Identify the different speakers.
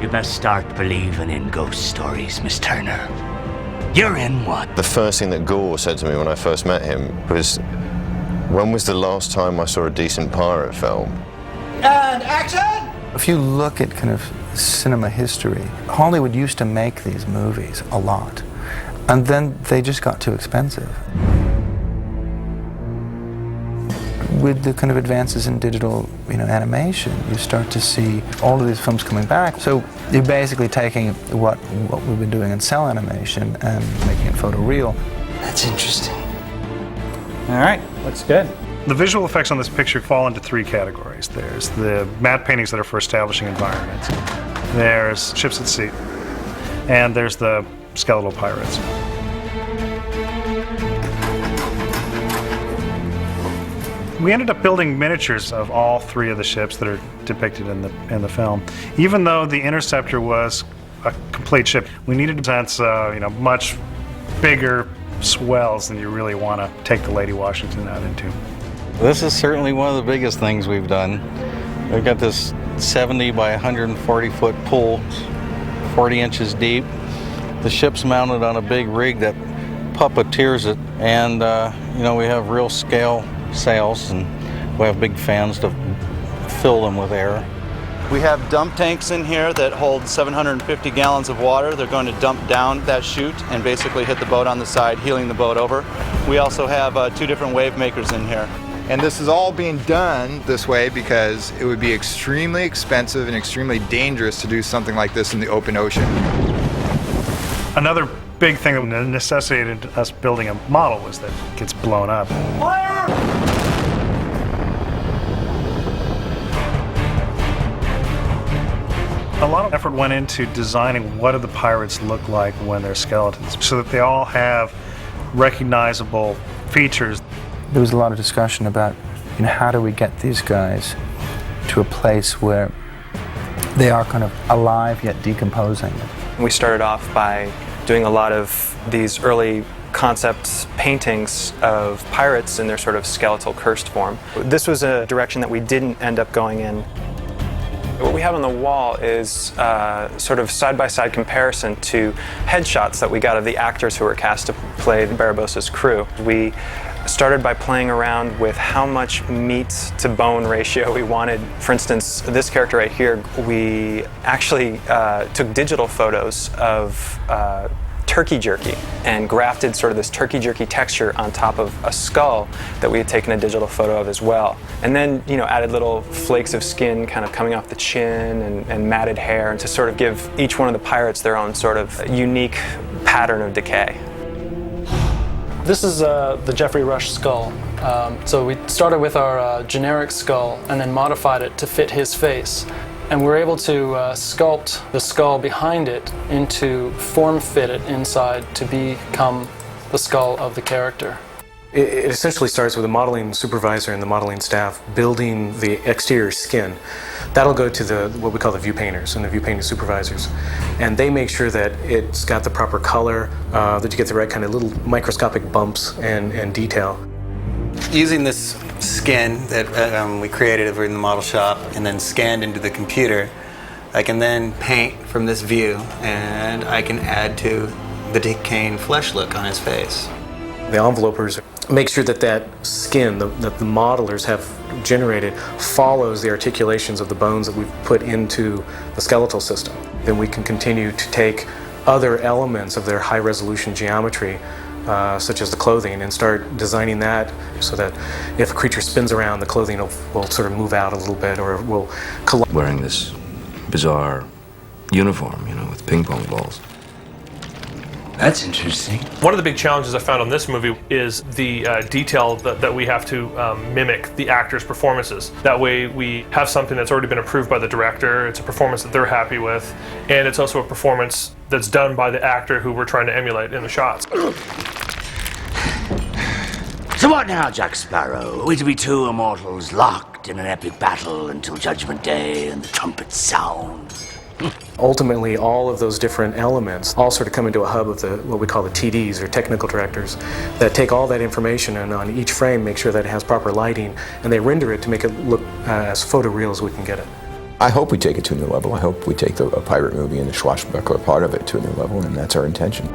Speaker 1: You best start believing in ghost stories, Miss Turner. You're in one.
Speaker 2: The first thing that Gore said to me when I first met him was, when was the last time I saw a decent pirate film?
Speaker 3: And action!
Speaker 4: If you look at kind of cinema history, Hollywood used to make these movies a lot, and then they just got too expensive. With the kind of advances in digital, animation, you start to see all of these films coming back. So you're basically taking what we've been doing in cell animation and making it photoreal.
Speaker 3: That's interesting.
Speaker 5: All right, looks good.
Speaker 6: The visual effects on this picture fall into three categories. There's the matte paintings that are for establishing environments. There's ships at sea. And there's the skeletal pirates. We ended up building miniatures of all three of the ships that are depicted in the film. Even though the Interceptor was a complete ship, we needed to sense much bigger swells than you really want to take the Lady Washington out into.
Speaker 5: This is certainly one of the biggest things we've done. We've got this 70 by 140 foot pool, 40 inches deep. The ship's mounted on a big rig that puppeteers it, and we have real scale sails, and we have big fans to fill them with air.
Speaker 7: We have dump tanks in here that hold 750 gallons of water. They're going to dump down that chute and basically hit the boat on the side, heeling the boat over. We also have 2 different wave makers in here.
Speaker 8: And this is all being done this way because it would be extremely expensive and extremely dangerous to do something like this in the open ocean.
Speaker 6: Another big thing that necessitated us building a model was that it gets blown up.
Speaker 3: Fire!
Speaker 6: A lot of effort went into designing what do the pirates look like when they're skeletons, so that they all have recognizable features.
Speaker 4: There was a lot of discussion about, how do we get these guys to a place where they are kind of alive yet decomposing.
Speaker 9: We started off by doing a lot of these early concept paintings of pirates in their sort of skeletal cursed form. This was a direction that we didn't end up going in. What we have on the wall is sort of side-by-side comparison to headshots that we got of the actors who were cast to play Barabossa's crew. We started by playing around with how much meat to bone ratio we wanted. For instance, this character right here, we actually took digital photos of turkey jerky and grafted sort of this turkey jerky texture on top of a skull that we had taken a digital photo of as well. And then, added little flakes of skin kind of coming off the chin and matted hair, and to sort of give each one of the pirates their own sort of unique pattern of decay.
Speaker 10: This is the Geoffrey Rush skull. So we started with our generic skull and then modified it to fit his face. And we're able to sculpt the skull behind it into form-fit it inside to become the skull of the character.
Speaker 11: It essentially starts with the modeling supervisor and the modeling staff building the exterior skin. That'll go to what we call the view painters and the view painting supervisors. And they make sure that it's got the proper color, that you get the right kind of little microscopic bumps and detail.
Speaker 12: Using this skin that we created over in the model shop and then scanned into the computer, I can then paint from this view, and I can add to the decaying flesh look on his face.
Speaker 11: The envelopers make sure that that skin that the modelers have generated follows the articulations of the bones that we've put into the skeletal system. Then we can continue to take other elements of their high-resolution geometry, such as the clothing, and start designing that so that if a creature spins around, the clothing will sort of move out a little bit, or will collide.
Speaker 13: Wearing this bizarre uniform, with ping pong balls.
Speaker 1: That's interesting.
Speaker 14: One of the big challenges I found on this movie is the detail that we have to mimic the actors' performances. That way we have something that's already been approved by the director, it's a performance that they're happy with, and it's also a performance that's done by the actor who we're trying to emulate in the shots.
Speaker 1: So what now, Jack Sparrow? Are we to be two immortals locked in an epic battle until Judgment Day and the trumpets sound?
Speaker 11: Ultimately, all of those different elements all sort of come into a hub of what we call the TDs, or technical directors, that take all that information and on each frame make sure that it has proper lighting, and they render it to make it look as photoreal as we can get it.
Speaker 15: I hope we take it to a new level. I hope we take a pirate movie and the swashbuckler part of it to a new level, and that's our intention.